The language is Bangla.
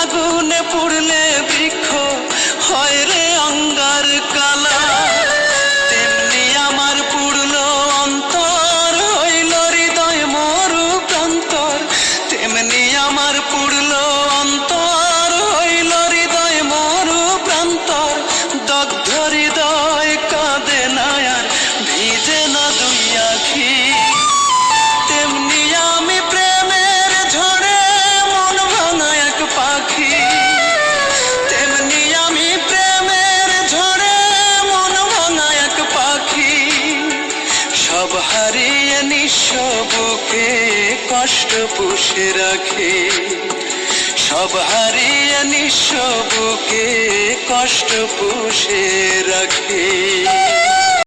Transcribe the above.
আগুনে পুড়লে বৃক্ষ হয় রে অঙ্গার কালা, তেমনি আমার পুড়লো অন্তর, হইল হৃদয় মরু প্রান্তর। তেমনি আমার পুড়লো অন্তর, হইল হৃদয় মরু প্রান্তর। দগ্ধ হৃদয় কাঁদে না আর, ভিজে না দুই আখি। তেমনি আমি প্রেমের ঝড়ে মন ভাঙা এক পাখি। তেমনি আমি প্রেমের ঝড়ে মন ভাঙা এক পাখি। সব হারিয়ে নিঃস্ব বুকে কষ্ট পুষে রাখে, সব হারিয়ে নিঃস্ব বুকে কষ্ট পুষে রাখে।